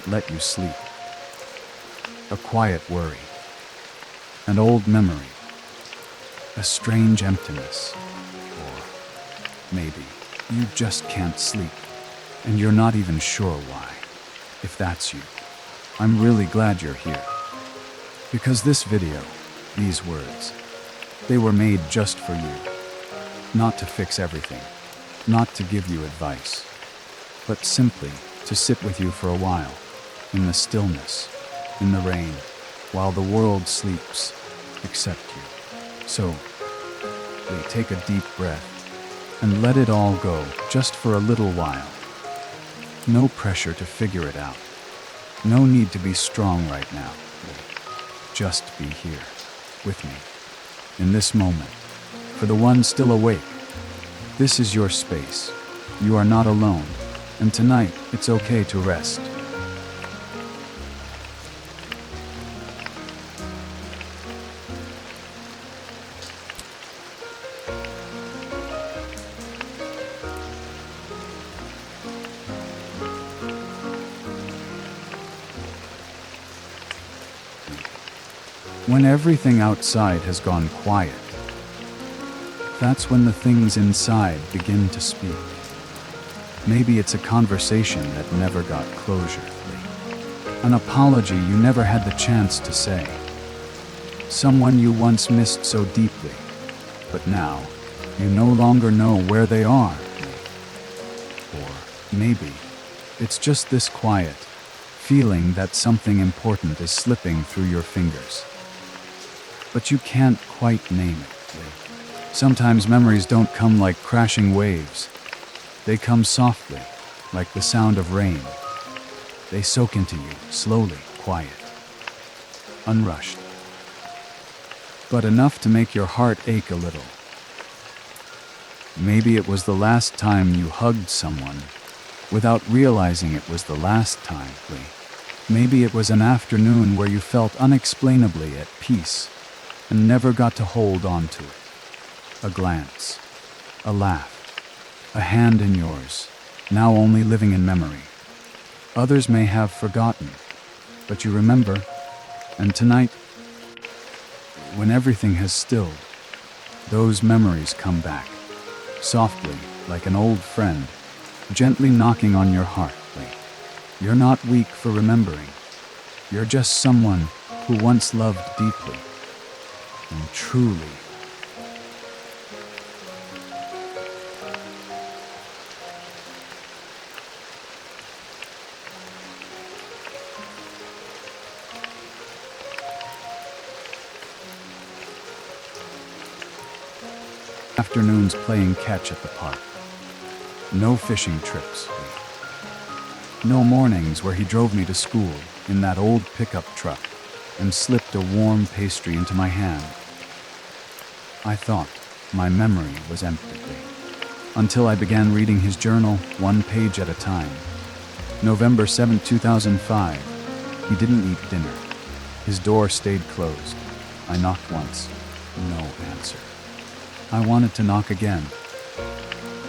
won't let you sleep. A quiet worry. An old memory. A strange emptiness. Or maybe you just can't sleep, and you're not even sure why. If that's you, I'm really glad you're here. Because this video, these words, they were made just for you. Not to fix everything, not to give you advice, but simply to sit with you for a while, in the stillness, in the rain, while the world sleeps, except you. So, take a deep breath and let it all go just for a little while. No pressure to figure it out. No need to be strong right now. Just be here, with me, in this moment. For the ones still awake, this is your space. You are not alone, and tonight it's okay to rest. When everything outside has gone quiet, that's when the things inside begin to speak. Maybe it's a conversation that never got closure. An apology you never had the chance to say. Someone you once missed so deeply, but now you no longer know where they are. Or maybe it's just this quiet feeling that something important is slipping through your fingers. But you can't quite name it. Sometimes memories don't come like crashing waves. They come softly, like the sound of rain. They soak into you, slowly, quiet, unrushed. But enough to make your heart ache a little. Maybe it was the last time you hugged someone, without realizing it was the last time. Maybe it was an afternoon where you felt unexplainably at peace, and never got to hold on to it. A glance, a laugh, a hand in yours, now only living in memory. Others may have forgotten, but you remember, and tonight, when everything has stilled, those memories come back, softly, like an old friend, gently knocking on your heart. You're not weak for remembering. You're just someone who once loved deeply. And truly. Afternoons playing catch at the park. No fishing trips. No mornings where he drove me to school in that old pickup truck and slipped a warm pastry into my hand. I thought my memory was empty, until I began reading his journal, one page at a time. November 7, 2005. He didn't eat dinner. His door stayed closed. I knocked once. No answer. I wanted to knock again.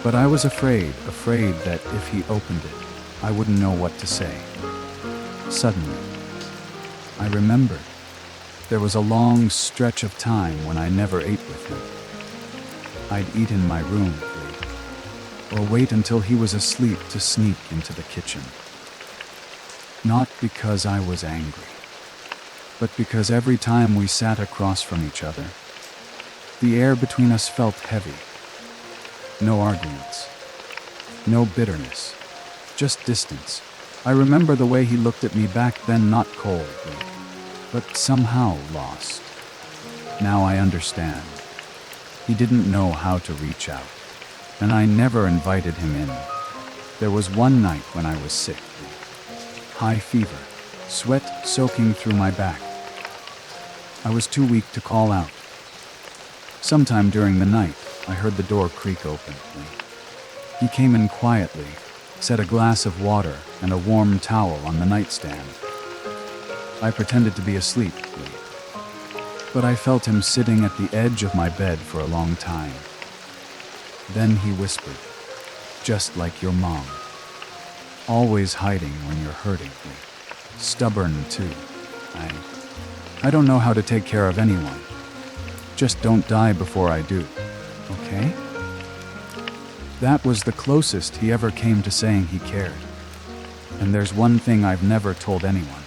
But I was afraid that if he opened it, I wouldn't know what to say. Suddenly, I remembered. There was a long stretch of time when I never ate with him. I'd eat in my room, or wait until he was asleep to sneak into the kitchen. Not because I was angry, but because every time we sat across from each other, the air between us felt heavy. No arguments, no bitterness, just distance. I remember the way he looked at me back then, not coldly, but somehow lost. Now I understand. He didn't know how to reach out, and I never invited him in. There was one night when I was sick. High fever, sweat soaking through my back. I was too weak to call out. Sometime during the night, I heard the door creak open. He came in quietly, set a glass of water and a warm towel on the nightstand. I pretended to be asleep, but I felt him sitting at the edge of my bed for a long time. Then he whispered, "Just like your mom. Always hiding when you're hurting me." Stubborn, too. I don't know how to take care of anyone. Just don't die before I do, okay? That was the closest he ever came to saying he cared. And there's one thing I've never told anyone.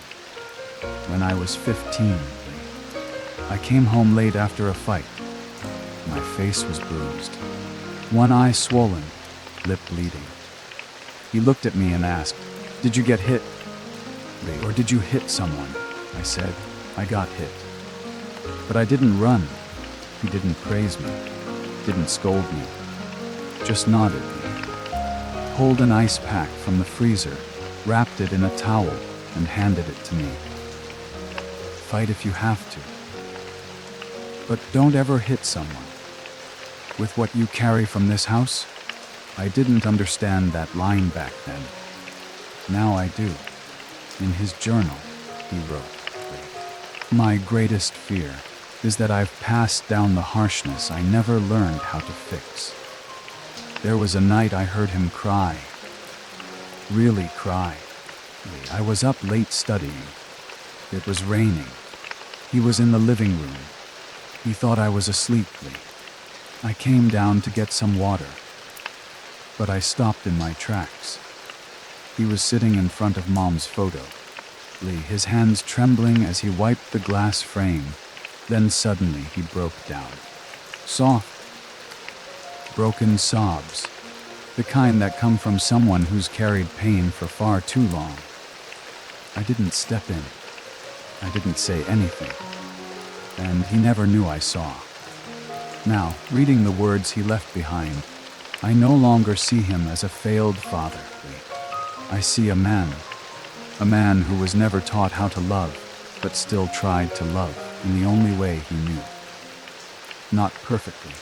When I was 15, I came home late after a fight. My face was bruised, one eye swollen, lip bleeding. He looked at me and asked, "Did you get hit? Or did you hit someone?" I said, "I got hit." But I didn't run. He didn't praise me, didn't scold me, just nodded, pulled an ice pack from the freezer, wrapped it in a towel, and handed it to me. Fight if you have to. But don't ever hit someone. With what you carry from this house, I didn't understand that line back then. Now I do. In his journal, he wrote, "My greatest fear is that I've passed down the harshness I never learned how to fix." There was a night I heard him cry. Really cry. I was up late studying. It was raining. He was in the living room. He thought I was asleep. I came down to get some water, but I stopped in my tracks. He was sitting in front of Mom's photo, his hands trembling as he wiped the glass frame. Then suddenly he broke down. Soft, broken sobs, the kind that come from someone who's carried pain for far too long. I didn't step in. I didn't say anything. And he never knew I saw. Now, reading the words he left behind, I no longer see him as a failed father. I see a man who was never taught how to love, but still tried to love in the only way he knew. Not perfectly,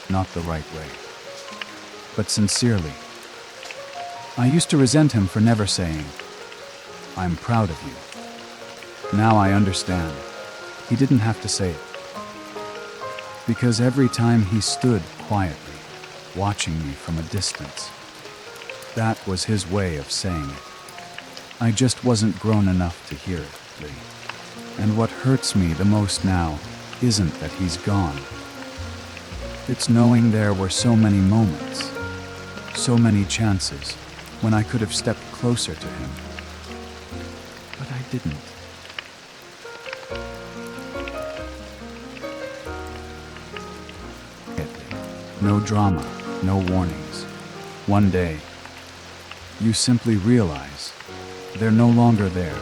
not the right way, but sincerely. I used to resent him for never saying, "I'm proud of you." Now I understand. He didn't have to say it. Because every time he stood quietly, watching me from a distance, that was his way of saying it. I just wasn't grown enough to hear it. And what hurts me the most now isn't that he's gone. It's knowing there were so many moments, so many chances, when I could have stepped closer to him. But I didn't. No drama, no warnings. One day, you simply realize they're no longer there.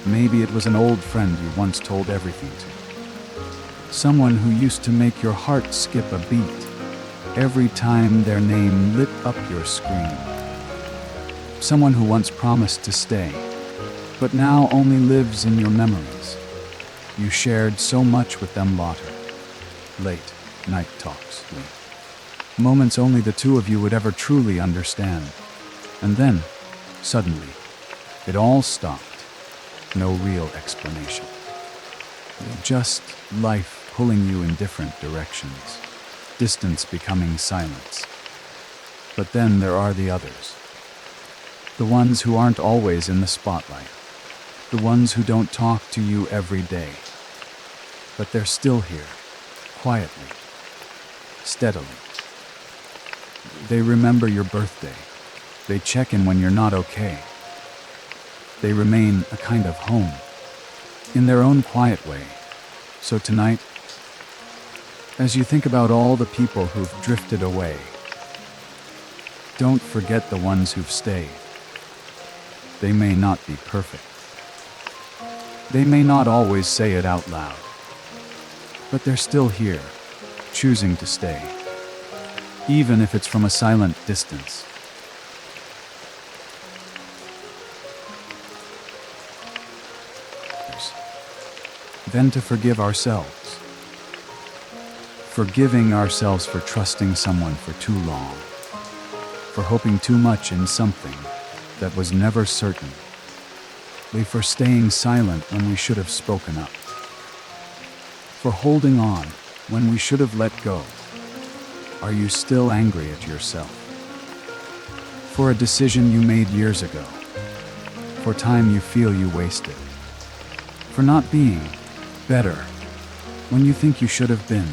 Maybe it was an old friend you once told everything to. Someone who used to make your heart skip a beat every time their name lit up your screen. Someone who once promised to stay, but now only lives in your memories. You shared so much with them late night talks, moments only the two of you would ever truly understand. And then, suddenly, it all stopped. No real explanation. Just life pulling you in different directions. Distance becoming silence. But then there are the others. The ones who aren't always in the spotlight. The ones who don't talk to you every day. But they're still here, quietly, steadily. They remember your birthday. They check in when you're not okay. They remain a kind of home, in their own quiet way. So tonight, as you think about all the people who've drifted away, don't forget the ones who've stayed. They may not be perfect. They may not always say it out loud, but they're still here, choosing to stay, even if it's from a silent distance. Then to forgive ourselves. Forgiving ourselves for trusting someone for too long, for hoping too much in something that was never certain, for staying silent when we should have spoken up, for holding on when we should have let go. Are you still angry at yourself? For a decision you made years ago? for time you feel you wasted, for not being better when you think you should have been.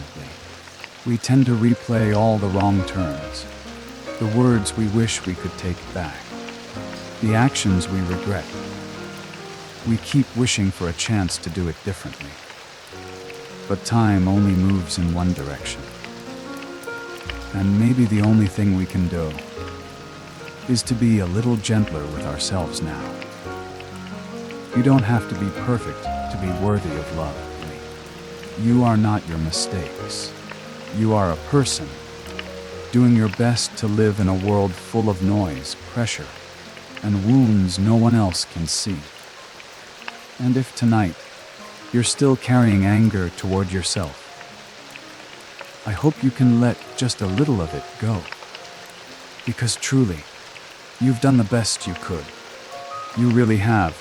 We tend to replay all the wrong turns, the words we wish we could take back, the actions we regret. We keep wishing for a chance to do it differently. But time only moves in one direction. And maybe the only thing we can do is to be a little gentler with ourselves now. You don't have to be perfect to be worthy of love. You are not your mistakes. You are a person doing your best to live in a world full of noise, pressure, and wounds no one else can see. And if tonight you're still carrying anger toward yourself, I hope you can let just a little of it go. Because truly, you've done the best you could. You really have.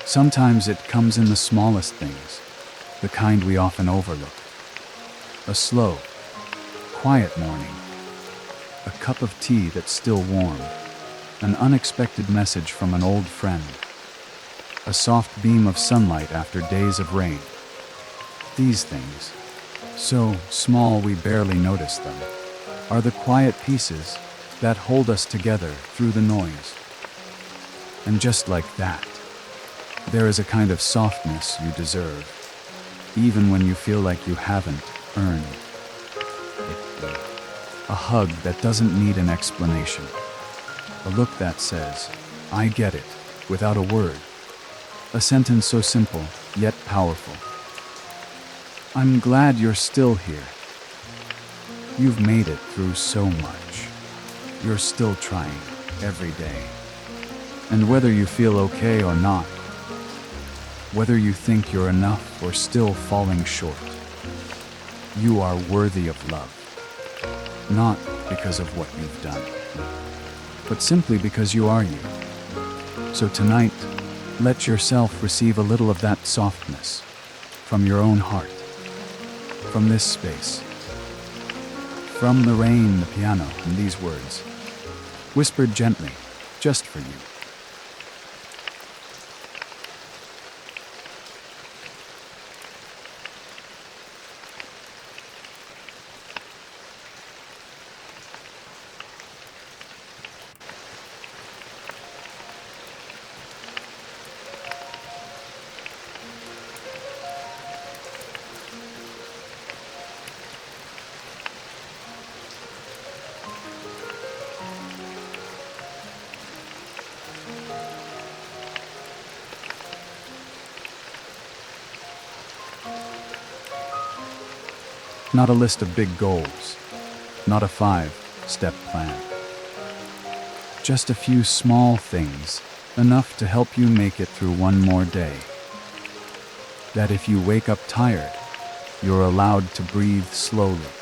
Sometimes it comes in the smallest things, the kind we often overlook. A slow, quiet morning, a cup of tea that's still warm, an unexpected message from an old friend, a soft beam of sunlight after days of rain. These things, so small we barely notice them, are the quiet pieces that hold us together through the noise. And just like that, there is a kind of softness you deserve, even when you feel like you haven't earned it. A hug that doesn't need an explanation. A look that says, "I get it," without a word. A sentence so simple, yet powerful. I'm glad you're still here. You've made it through so much. You're still trying, every day. And whether you feel okay or not, whether you think you're enough or still falling short, you are worthy of love. Not because of what you've done, but simply because you are you. So tonight, let yourself receive a little of that softness from your own heart, from this space, from the rain, the piano, and these words, whispered gently, just for you. Not a list of big goals, not a 5-step plan. Just a few small things, enough to help you make it through one more day. That if you wake up tired, you're allowed to breathe slowly.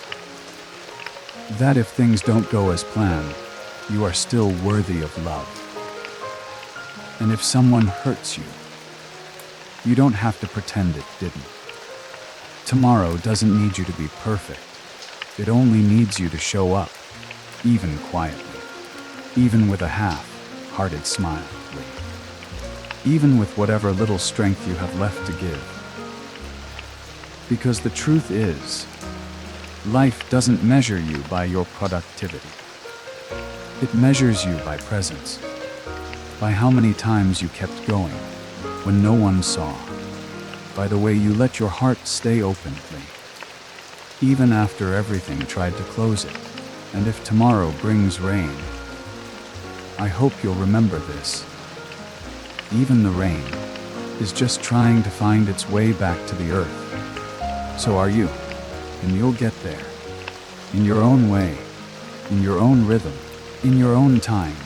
That if things don't go as planned, you are still worthy of love. And if someone hurts you, you don't have to pretend it didn't. Tomorrow doesn't need you to be perfect. It only needs you to show up, even quietly, even with a half-hearted smile, even with whatever little strength you have left to give. Because the truth is, life doesn't measure you by your productivity. It measures you by presence, by how many times you kept going when no one saw, by the way you let your heart stay open, even after everything tried to close it. And if tomorrow brings rain, I hope you'll remember this. Even the rain is just trying to find its way back to the earth. So are you, and you'll get there, in your own way, in your own rhythm, in your own time.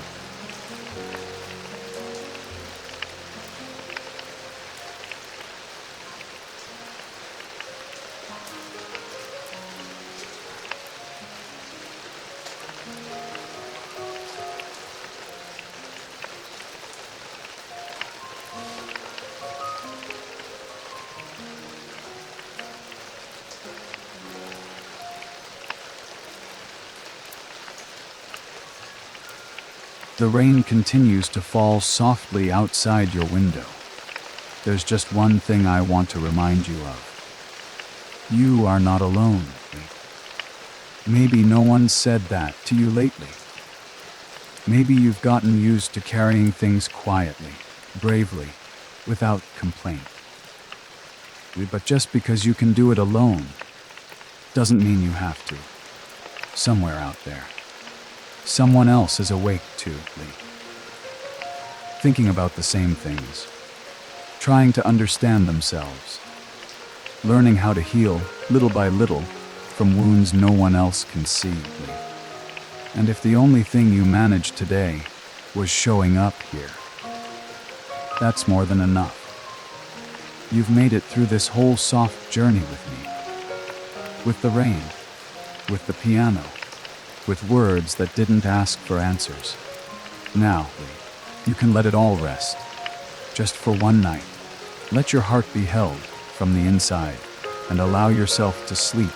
The rain continues to fall softly outside your window. There's just one thing I want to remind you of. You are not alone. Maybe no one said that to you lately. Maybe you've gotten used to carrying things quietly, bravely, without complaint. But just because you can do it alone doesn't mean you have to. Somewhere out there, someone else is awake too, thinking about the same things, trying to understand themselves, learning how to heal, little by little, from wounds no one else can see. And if the only thing you managed today was showing up here, that's more than enough. You've made it through this whole soft journey with me. With the rain, with the piano, with words that didn't ask for answers. Now, you can let it all rest. Just for one night, let your heart be held from the inside and allow yourself to sleep.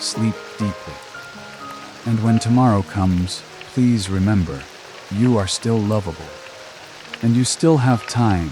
Sleep deeply. And when tomorrow comes, please remember, you are still lovable. And you still have time